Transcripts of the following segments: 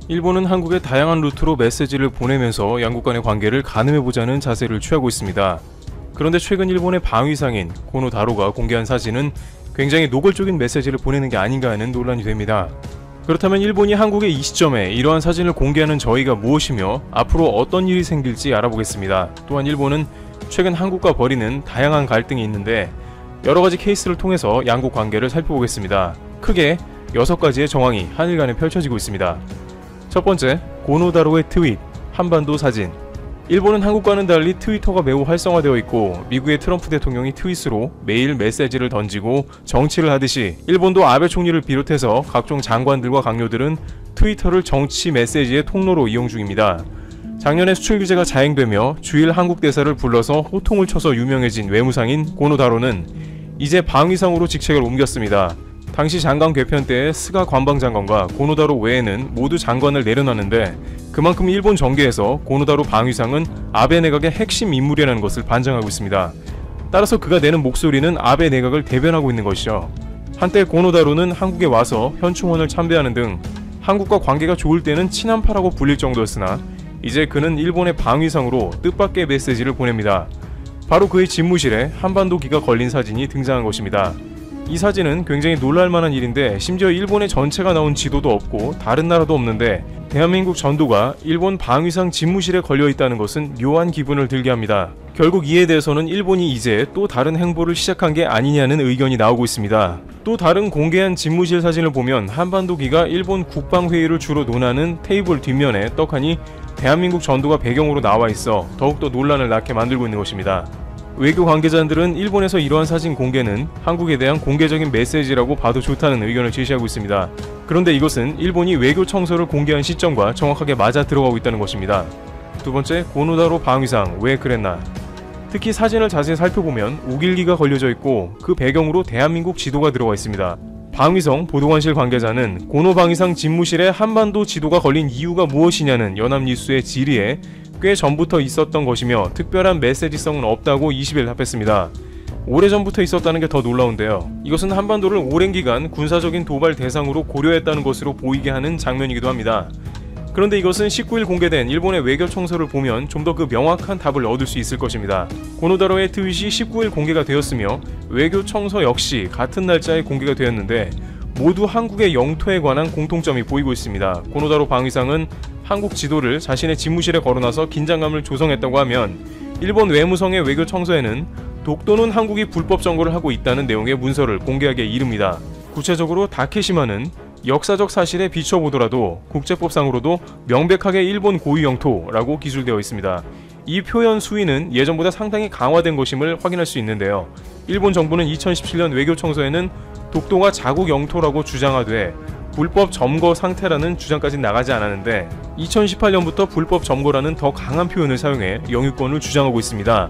일본은 한국에 다양한 루트로 메시지를 보내면서 양국 간의 관계를 가늠해보자는 자세를 취하고 있습니다. 그런데 최근 일본의 방위상인 고노다로가 공개한 사진은 굉장히 노골적인 메시지를 보내는 게 아닌가 하는 논란이 됩니다. 그렇다면 일본이 한국의 이 시점에 이러한 사진을 공개하는 저희가 무엇이며 앞으로 어떤 일이 생길지 알아보겠습니다. 또한 일본은 최근 한국과 벌이는 다양한 갈등이 있는데 여러가지 케이스를 통해서 양국 관계를 살펴보겠습니다. 크게 6가지의 정황이 한일 간에 펼쳐지고 있습니다. 첫 번째, 고노다로의 트윗, 한반도 사진. 일본은 한국과는 달리 트위터가 매우 활성화되어 있고 미국의 트럼프 대통령이 트윗으로 매일 메시지를 던지고 정치를 하듯이 일본도 아베 총리를 비롯해서 각종 장관들과 강요들은 트위터를 정치 메시지의 통로로 이용 중입니다. 작년에 수출 규제가 자행되며 주일 한국 대사를 불러서 호통을 쳐서 유명해진 외무상인 고노다로는 이제 방위상으로 직책을 옮겼습니다. 당시 장관 개편 때의 스가 관방장관과 고노다로 외에는 모두 장관을 내려놨는데 그만큼 일본 정계에서 고노다로 방위상은 아베 내각의 핵심 인물이라는 것을 반증하고 있습니다. 따라서 그가 내는 목소리는 아베 내각을 대변하고 있는 것이죠. 한때 고노다로는 한국에 와서 현충원을 참배하는 등 한국과 관계가 좋을 때는 친한파라고 불릴 정도였으나 이제 그는 일본의 방위상으로 뜻밖의 메시지를 보냅니다. 바로 그의 집무실에 한반도기가 걸린 사진이 등장한 것입니다. 이 사진은 굉장히 놀랄만한 일인데 심지어 일본의 전체가 나온 지도도 없고 다른 나라도 없는데 대한민국 전도가 일본 방위상 집무실에 걸려있다는 것은 묘한 기분을 들게 합니다. 결국 이에 대해서는 일본이 이제 또 다른 행보를 시작한 게 아니냐는 의견이 나오고 있습니다. 또 다른 공개한 집무실 사진을 보면 한반도기가 일본 국방회의를 주로 논하는 테이블 뒷면에 떡하니 대한민국 전도가 배경으로 나와 있어 더욱더 논란을 낳게 만들고 있는 것입니다. 외교 관계자들은 일본에서 이러한 사진 공개는 한국에 대한 공개적인 메시지라고 봐도 좋다는 의견을 제시하고 있습니다. 그런데 이것은 일본이 외교 청소를 공개한 시점과 정확하게 맞아 들어가고 있다는 것입니다. 두 번째, 고노다로 방위상 왜 그랬나? 특히 사진을 자세히 살펴보면 우길기가 걸려져 있고 그 배경으로 대한민국 지도가 들어가 있습니다. 방위성 보도관실 관계자는 고노 방위상 집무실에 한반도 지도가 걸린 이유가 무엇이냐는 연합뉴스의 질의에 꽤 전부터 있었던 것이며 특별한 메시지성은 없다고 20일 답했습니다. 오래전부터 있었다는 게 더 놀라운데요. 이것은 한반도를 오랜 기간 군사적인 도발 대상으로 고려했다는 것으로 보이게 하는 장면이기도 합니다. 그런데 이것은 19일 공개된 일본의 외교 청서를 보면 좀 더 그 명확한 답을 얻을 수 있을 것입니다. 고노다로의 트윗이 19일 공개가 되었으며 외교 청서 역시 같은 날짜에 공개가 되었는데 모두 한국의 영토에 관한 공통점이 보이고 있습니다. 고노다로 방위상은 한국 지도를 자신의 집무실에 걸어놔서 긴장감을 조성했다고 하면 일본 외무성의 외교 청서에는 독도는 한국이 불법 점거를 하고 있다는 내용의 문서를 공개하기에 이릅니다. 구체적으로 다케시마는 역사적 사실에 비춰보더라도 국제법상으로도 명백하게 일본 고유 영토라고 기술되어 있습니다. 이 표현 수위는 예전보다 상당히 강화된 것임을 확인할 수 있는데요. 일본 정부는 2017년 외교 청서에는 독도가 자국 영토라고 주장하되 불법 점거 상태라는 주장까지 나가지 않았는데 2018년부터 불법 점거라는 더 강한 표현을 사용해 영유권을 주장하고 있습니다.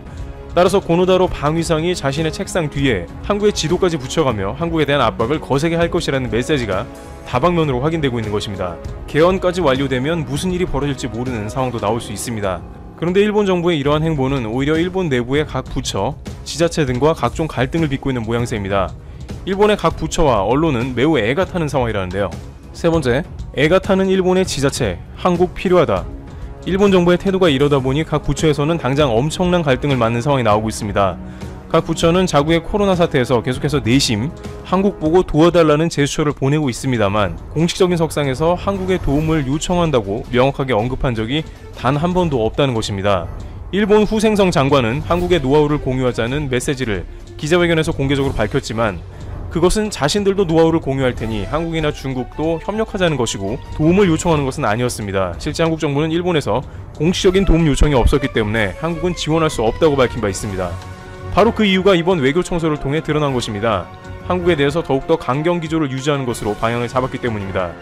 따라서 고노다로 방위상이 자신의 책상 뒤에 한국의 지도까지 붙여가며 한국에 대한 압박을 거세게 할 것이라는 메시지가 다방면으로 확인되고 있는 것입니다. 개헌까지 완료되면 무슨 일이 벌어질지 모르는 상황도 나올 수 있습니다. 그런데 일본 정부의 이러한 행보는 오히려 일본 내부의 각 부처, 지자체 등과 각종 갈등을 빚고 있는 모양새입니다. 일본의 각 부처와 언론은 매우 애가 타는 상황이라는데요. 세 번째, 애가 타는 일본의 지자체, 한국 필요하다. 일본 정부의 태도가 이러다 보니 각 부처에서는 당장 엄청난 갈등을 맞는 상황이 나오고 있습니다. 각 부처는 자국의 코로나 사태에서 계속해서 내심 한국 보고 도와달라는 제스처를 보내고 있습니다만 공식적인 석상에서 한국의 도움을 요청한다고 명확하게 언급한 적이 단 한 번도 없다는 것입니다. 일본 후생성 장관은 한국의 노하우를 공유하자는 메시지를 기자회견에서 공개적으로 밝혔지만 그것은 자신들도 노하우를 공유할 테니 한국이나 중국도 협력하자는 것이고 도움을 요청하는 것은 아니었습니다. 실제 한국 정부는 일본에서 공식적인 도움 요청이 없었기 때문에 한국은 지원할 수 없다고 밝힌 바 있습니다. 바로 그 이유가 이번 외교 청소를 통해 드러난 것입니다. 한국에 대해서 더욱더 강경 기조를 유지하는 것으로 방향을 잡았기 때문입니다.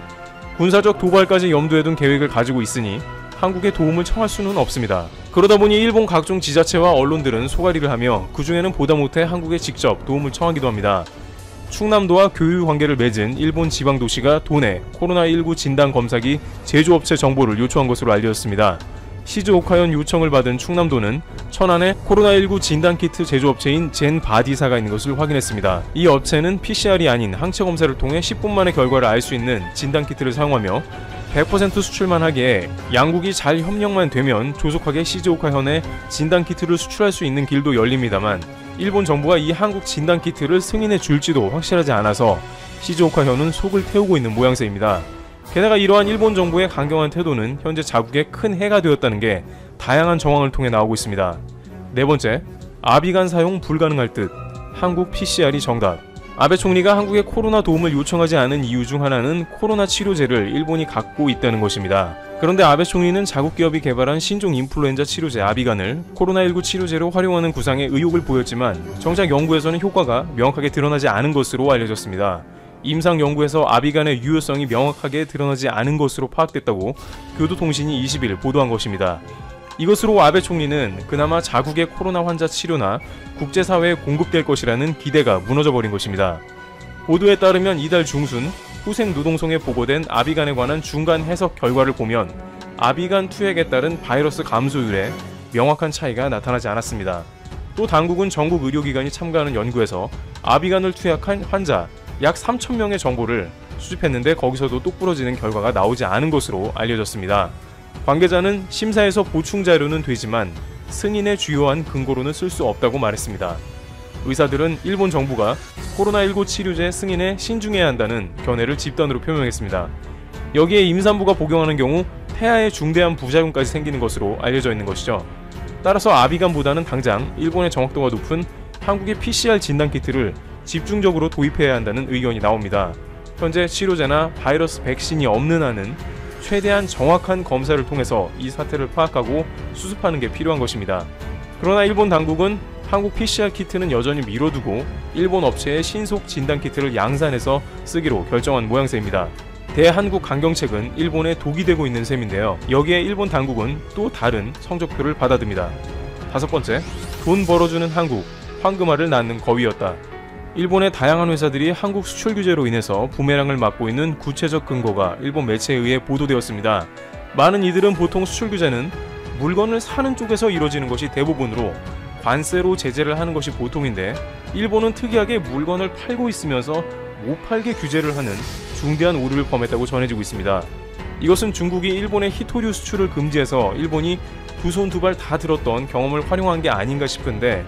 군사적 도발까지 염두에 둔 계획을 가지고 있으니 한국의 도움을 청할 수는 없습니다. 그러다 보니 일본 각종 지자체와 언론들은 소가리를 하며 그 중에는 보다 못해 한국에 직접 도움을 청하기도 합니다. 충남도와 교류 관계를 맺은 일본 지방도시가 도내 코로나19 진단검사기 제조업체 정보를 요청한 것으로 알려졌습니다. 시즈오카현 요청을 받은 충남도는 천안에 코로나19 진단키트 제조업체인 젠바디사가 있는 것을 확인했습니다. 이 업체는 PCR이 아닌 항체검사를 통해 10분 만에 결과를 알 수 있는 진단키트를 사용하며 100% 수출만 하기에 양국이 잘 협력만 되면 조속하게 시즈오카현에 진단키트를 수출할 수 있는 길도 열립니다만 일본 정부가 이 한국 진단키트를 승인해 줄지도 확실하지 않아서 시즈오카현은 속을 태우고 있는 모양새입니다. 게다가 이러한 일본 정부의 강경한 태도는 현재 자국에 큰 해가 되었다는 게 다양한 정황을 통해 나오고 있습니다. 네 번째, 아비간 사용 불가능할 듯 한국 PCR이 정답. 아베 총리가 한국에 코로나 도움을 요청하지 않은 이유 중 하나는 코로나 치료제를 일본이 갖고 있다는 것입니다. 그런데 아베 총리는 자국 기업이 개발한 신종 인플루엔자 치료제 아비간을 코로나19 치료제로 활용하는 구상에 의욕을 보였지만 정작 연구에서는 효과가 명확하게 드러나지 않은 것으로 알려졌습니다. 임상 연구에서 아비간의 유효성이 명확하게 드러나지 않은 것으로 파악됐다고 교도통신이 20일 보도한 것입니다. 이것으로 아베 총리는 그나마 자국의 코로나 환자 치료나 국제사회에 공급될 것이라는 기대가 무너져버린 것입니다. 보도에 따르면 이달 중순 후생 노동성에 보고된 아비간에 관한 중간 해석 결과를 보면 아비간 투약에 따른 바이러스 감소율에 명확한 차이가 나타나지 않았습니다. 또 당국은 전국 의료기관이 참가하는 연구에서 아비간을 투약한 환자 약 3,000명의 정보를 수집했는데 거기서도 똑부러지는 결과가 나오지 않은 것으로 알려졌습니다. 관계자는 심사에서 보충 자료는 되지만 승인의 주요한 근거로는 쓸 수 없다고 말했습니다. 의사들은 일본 정부가 코로나19 치료제 승인에 신중해야 한다는 견해를 집단으로 표명했습니다. 여기에 임산부가 복용하는 경우 폐하에 중대한 부작용까지 생기는 것으로 알려져 있는 것이죠. 따라서 아비간보다는 당장 일본의 정확도가 높은 한국의 PCR 진단키트를 집중적으로 도입해야 한다는 의견이 나옵니다. 현재 치료제나 바이러스 백신이 없는 한은 최대한 정확한 검사를 통해서 이 사태를 파악하고 수습하는 게 필요한 것입니다. 그러나 일본 당국은 한국 PCR 키트는 여전히 미뤄두고 일본 업체의 신속 진단키트를 양산해서 쓰기로 결정한 모양새입니다. 대한국 강경책은 일본에 독이 되고 있는 셈인데요. 여기에 일본 당국은 또 다른 성적표를 받아듭니다. 다섯 번째, 돈 벌어주는 한국, 황금알을 낳는 거위였다. 일본의 다양한 회사들이 한국 수출 규제로 인해서 부메랑을 맞고 있는 구체적 근거가 일본 매체에 의해 보도되었습니다. 많은 이들은 보통 수출 규제는 물건을 사는 쪽에서 이루어지는 것이 대부분으로 관세로 제재를 하는 것이 보통인데 일본은 특이하게 물건을 팔고 있으면서 못 팔게 규제를 하는 중대한 오류를 범했다고 전해지고 있습니다. 이것은 중국이 일본의 희토류 수출을 금지해서 일본이 두 손 두 발 다 들었던 경험을 활용한 게 아닌가 싶은데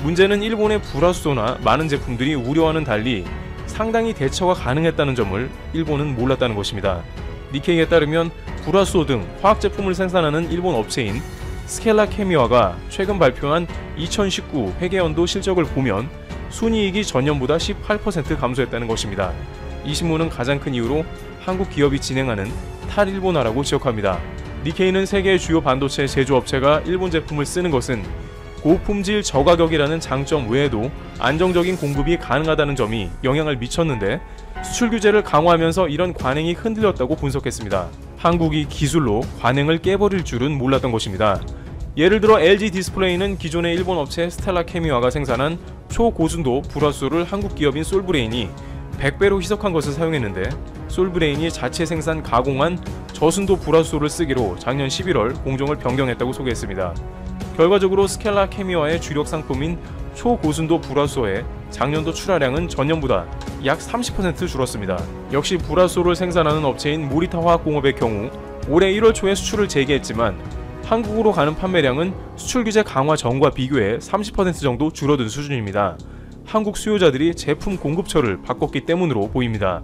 문제는 일본의 불화수소나 많은 제품들이 우려와는 달리 상당히 대처가 가능했다는 점을 일본은 몰랐다는 것입니다. 니케이에 따르면 불화수소 등 화학제품을 생산하는 일본 업체인 스켈라 케미화가 최근 발표한 2019 회계연도 실적을 보면 순이익이 전년보다 18% 감소했다는 것입니다. 이 신문은 가장 큰 이유로 한국 기업이 진행하는 탈일본화라고 지적합니다. 니케이는 세계의 주요 반도체 제조업체가 일본 제품을 쓰는 것은 고품질 저가격이라는 장점 외에도 안정적인 공급이 가능하다는 점이 영향을 미쳤는데 수출 규제를 강화하면서 이런 관행이 흔들렸다고 분석했습니다. 한국이 기술로 관행을 깨버릴 줄은 몰랐던 것입니다. 예를 들어 LG 디스플레이는 기존의 일본 업체 스텔라 케미화가 생산한 초고순도 불화수소를 한국 기업인 솔브레인이 100배로 희석한 것을 사용했는데 솔브레인이 자체 생산 가공한 저순도 불화수소를 쓰기로 작년 11월 공정을 변경했다고 소개했습니다. 결과적으로 스켈라 케미화의 주력 상품인 초고순도 불화수소의 작년도 출하량은 전년보다 약 30% 줄었습니다. 역시 불화수소를 생산하는 업체인 모리타 화학공업의 경우 올해 1월 초에 수출을 재개했지만 한국으로 가는 판매량은 수출 규제 강화 전과 비교해 30% 정도 줄어든 수준입니다. 한국 수요자들이 제품 공급처를 바꿨기 때문으로 보입니다.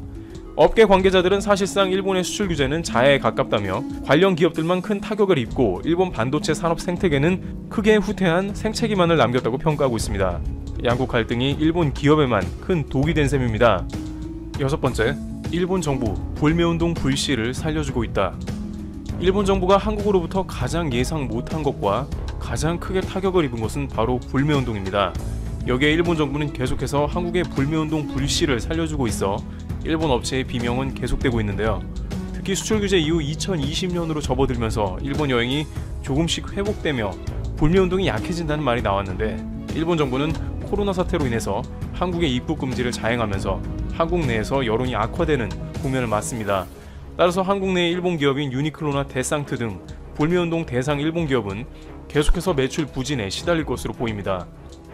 업계 관계자들은 사실상 일본의 수출 규제는 자해에 가깝다며 관련 기업들만 큰 타격을 입고 일본 반도체 산업 생태계는 크게 후퇴한 생채기만을 남겼다고 평가하고 있습니다. 양국 갈등이 일본 기업에만 큰 독이 된 셈입니다. 여섯 번째, 일본 정부 불매운동 불씨를 살려주고 있다. 일본 정부가 한국으로부터 가장 예상 못한 것과 가장 크게 타격을 입은 것은 바로 불매운동입니다. 여기에 일본 정부는 계속해서 한국의 불매운동 불씨를 살려주고 있어 일본 업체의 비명은 계속되고 있는데요. 특히 수출 규제 이후 2020년으로 접어들면서 일본 여행이 조금씩 회복되며 불매운동이 약해진다는 말이 나왔는데 일본 정부는 코로나 사태로 인해서 한국의 입국 금지를 자행하면서 한국 내에서 여론이 악화되는 국면을 맞습니다. 따라서 한국 내의 일본 기업인 유니클로나 데상트 등 불매운동 대상 일본 기업은 계속해서 매출 부진에 시달릴 것으로 보입니다.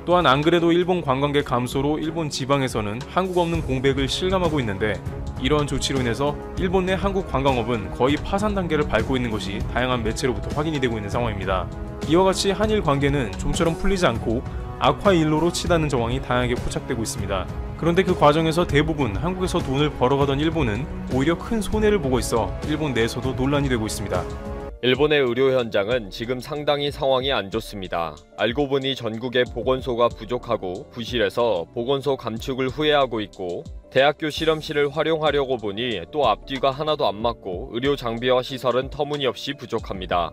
또한 안 그래도 일본 관광객 감소로 일본 지방에서는 한국 없는 공백을 실감하고 있는데, 이러한 조치로 인해서 일본 내 한국 관광업은 거의 파산 단계를 밟고 있는 것이 다양한 매체로부터 확인이 되고 있는 상황입니다. 이와 같이 한일 관계는 좀처럼 풀리지 않고 악화일로로 치닫는 정황이 다양하게 포착되고 있습니다. 그런데 그 과정에서 대부분 한국에서 돈을 벌어가던 일본은 오히려 큰 손해를 보고 있어 일본 내에서도 논란이 되고 있습니다. 일본의 의료 현장은 지금 상당히 상황이 안 좋습니다. 알고 보니 전국에 보건소가 부족하고 부실해서 보건소 감축을 후회하고 있고, 대학교 실험실을 활용하려고 보니 또 앞뒤가 하나도 안 맞고 의료 장비와 시설은 터무니없이 부족합니다.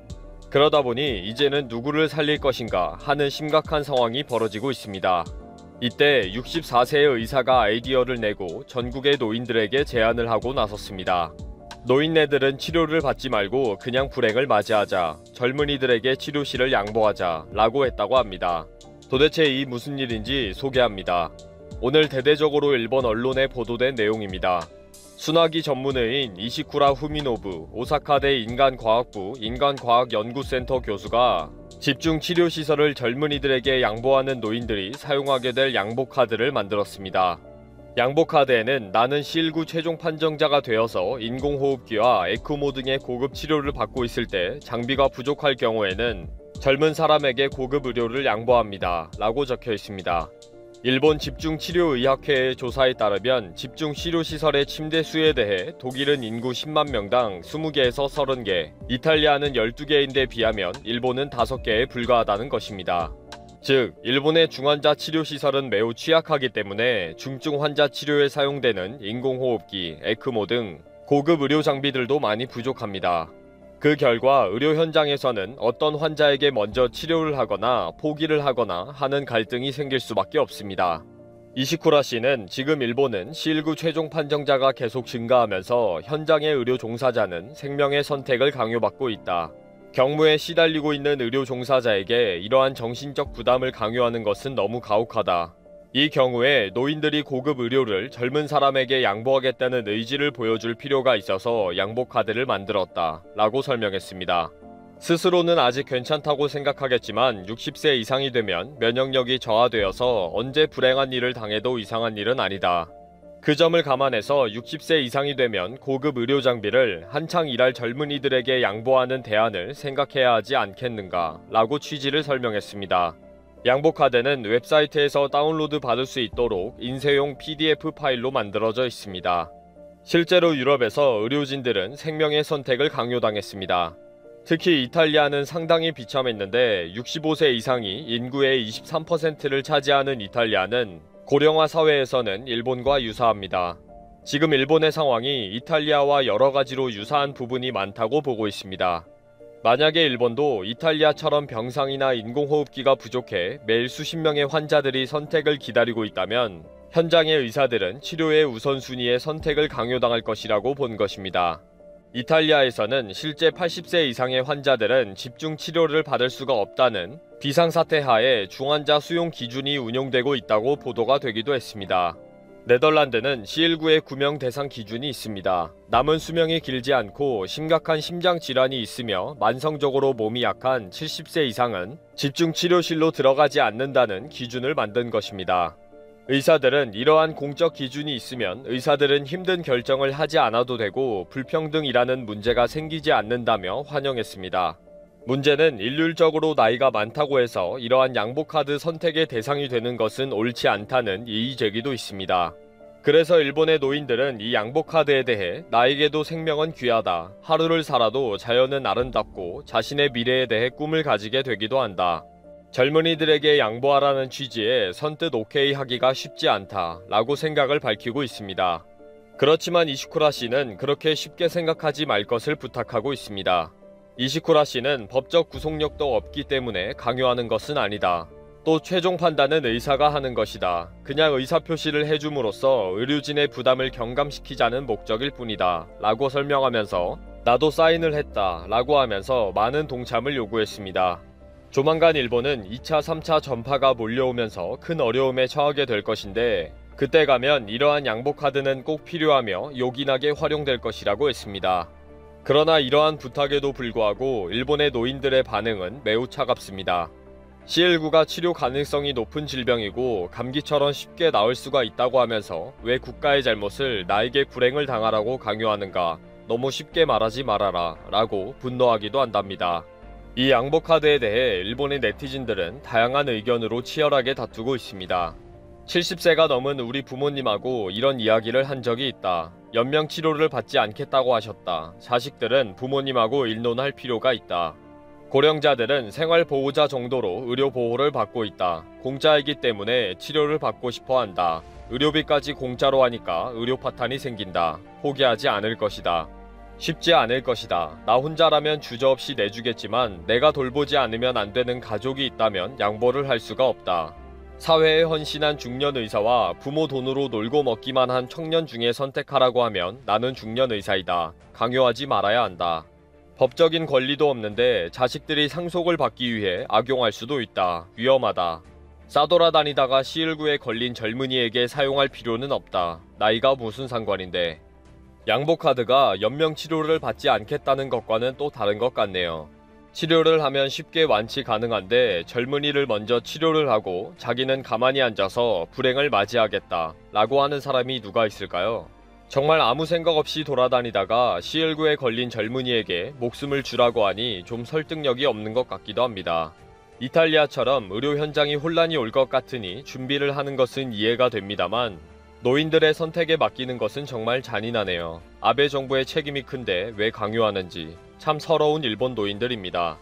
그러다 보니 이제는 누구를 살릴 것인가 하는 심각한 상황이 벌어지고 있습니다. 이때 64세의 의사가 아이디어를 내고 전국의 노인들에게 제안을 하고 나섰습니다. 노인네들은 치료를 받지 말고 그냥 불행을 맞이하자, 젊은이들에게 치료실을 양보하자 라고 했다고 합니다. 도대체 이 무슨 일인지 소개합니다. 오늘 대대적으로 일본 언론에 보도된 내용입니다. 순화기 전문의인 이시쿠라 후미노부 오사카대 인간과학부 인간과학연구센터 교수가 집중치료시설을 젊은이들에게 양보하는 노인들이 사용하게 될 양보카드를 만들었습니다. 양보카드에는 나는 C19 최종 판정자가 되어서 인공호흡기와 에크모 등의 고급 치료를 받고 있을 때 장비가 부족할 경우에는 젊은 사람에게 고급 의료를 양보합니다 라고 적혀 있습니다. 일본 집중치료의학회의 조사에 따르면 집중치료시설의 침대 수에 대해 독일은 인구 10만 명당 20개에서 30개, 이탈리아는 12개인데 비하면 일본은 5개에 불과하다는 것입니다. 즉, 일본의 중환자 치료시설은 매우 취약하기 때문에 중증 환자 치료에 사용되는 인공호흡기, 에크모 등 고급 의료 장비들도 많이 부족합니다. 그 결과 의료 현장에서는 어떤 환자에게 먼저 치료를 하거나 포기를 하거나 하는 갈등이 생길 수밖에 없습니다. 이시쿠라 씨는 지금 일본은 C19 최종 판정자가 계속 증가하면서 현장의 의료 종사자는 생명의 선택을 강요받고 있다. 경무에 시달리고 있는 의료 종사자에게 이러한 정신적 부담을 강요하는 것은 너무 가혹하다. 이 경우에 노인들이 고급 의료를 젊은 사람에게 양보하겠다는 의지를 보여줄 필요가 있어서 양보카드를 만들었다 라고 설명했습니다. 스스로는 아직 괜찮다고 생각하겠지만 60세 이상이 되면 면역력이 저하되어서 언제 불행한 일을 당해도 이상한 일은 아니다. 그 점을 감안해서 60세 이상이 되면 고급 의료 장비를 한창 일할 젊은이들에게 양보하는 대안을 생각해야 하지 않겠는가 라고 취지를 설명했습니다. 양보카드는 웹사이트에서 다운로드 받을 수 있도록 인쇄용 PDF 파일로 만들어져 있습니다. 실제로 유럽에서 의료진들은 생명의 선택을 강요당했습니다. 특히 이탈리아는 상당히 비참했는데 65세 이상이 인구의 23%를 차지하는 이탈리아는 고령화 사회에서는 일본과 유사합니다. 지금 일본의 상황이 이탈리아와 여러 가지로 유사한 부분이 많다고 보고 있습니다. 만약에 일본도 이탈리아처럼 병상이나 인공호흡기가 부족해 매일 수십 명의 환자들이 선택을 기다리고 있다면 현장의 의사들은 치료의 우선순위에 선택을 강요당할 것이라고 본 것입니다. 이탈리아에서는 실제 80세 이상의 환자들은 집중치료를 받을 수가 없다는 비상사태 하에 중환자 수용 기준이 운용되고 있다고 보도가 되기도 했습니다. 네덜란드는 C19의 구명 대상 기준이 있습니다. 남은 수명이 길지 않고 심각한 심장질환이 있으며 만성적으로 몸이 약한 70세 이상은 집중치료실로 들어가지 않는다는 기준을 만든 것입니다. 의사들은 이러한 공적 기준이 있으면 의사들은 힘든 결정을 하지 않아도 되고 불평등이라는 문제가 생기지 않는다며 환영했습니다. 문제는 일률적으로 나이가 많다고 해서 이러한 양보카드 선택의 대상이 되는 것은 옳지 않다는 이의 제기도 있습니다. 그래서 일본의 노인들은 이 양보카드에 대해 나에게도 생명은 귀하다, 하루를 살아도 자연은 아름답고 자신의 미래에 대해 꿈을 가지게 되기도 한다. 젊은이들에게 양보하라는 취지에 선뜻 오케이 하기가 쉽지 않다 라고 생각을 밝히고 있습니다. 그렇지만 이시쿠라 씨는 그렇게 쉽게 생각하지 말 것을 부탁하고 있습니다. 이시쿠라 씨는 법적 구속력도 없기 때문에 강요하는 것은 아니다. 또 최종 판단은 의사가 하는 것이다. 그냥 의사표시를 해줌으로써 의료진의 부담을 경감시키자는 목적일 뿐이다 라고 설명하면서 나도 사인을 했다 라고 하면서 많은 동참을 요구했습니다. 조만간 일본은 2차, 3차 전파가 몰려오면서 큰 어려움에 처하게 될 것인데 그때 가면 이러한 양보카드는 꼭 필요하며 요긴하게 활용될 것이라고 했습니다. 그러나 이러한 부탁에도 불구하고 일본의 노인들의 반응은 매우 차갑습니다. C19가 치료 가능성이 높은 질병이고 감기처럼 쉽게 나을 수가 있다고 하면서 왜 국가의 잘못을 나에게 불행을 당하라고 강요하는가, 너무 쉽게 말하지 말아라 라고 분노하기도 한답니다. 이 양보카드에 대해 일본의 네티즌들은 다양한 의견으로 치열하게 다투고 있습니다. 70세가 넘은 우리 부모님하고 이런 이야기를 한 적이 있다. 연명 치료를 받지 않겠다고 하셨다. 자식들은 부모님하고 일논할 필요가 있다. 고령자들은 생활보호자 정도로 의료보호를 받고 있다. 공짜이기 때문에 치료를 받고 싶어 한다. 의료비까지 공짜로 하니까 의료 파탄이 생긴다. 포기하지 않을 것이다. 쉽지 않을 것이다. 나 혼자라면 주저없이 내주겠지만 내가 돌보지 않으면 안 되는 가족이 있다면 양보를 할 수가 없다. 사회에 헌신한 중년 의사와 부모 돈으로 놀고 먹기만 한 청년 중에 선택하라고 하면 나는 중년 의사이다. 강요하지 말아야 한다. 법적인 권리도 없는데 자식들이 상속을 받기 위해 악용할 수도 있다. 위험하다. 싸돌아다니다가 C19에 걸린 젊은이에게 사용할 필요는 없다. 나이가 무슨 상관인데. 양보카드가 연명치료를 받지 않겠다는 것과는 또 다른 것 같네요. 치료를 하면 쉽게 완치 가능한데 젊은이를 먼저 치료를 하고 자기는 가만히 앉아서 불행을 맞이하겠다 라고 하는 사람이 누가 있을까요? 정말 아무 생각 없이 돌아다니다가 C19에 걸린 젊은이에게 목숨을 주라고 하니 좀 설득력이 없는 것 같기도 합니다. 이탈리아처럼 의료 현장이 혼란이 올 것 같으니 준비를 하는 것은 이해가 됩니다만 노인들의 선택에 맡기는 것은 정말 잔인하네요. 아베 정부의 책임이 큰데 왜 강요하는지 참 서러운 일본 노인들입니다.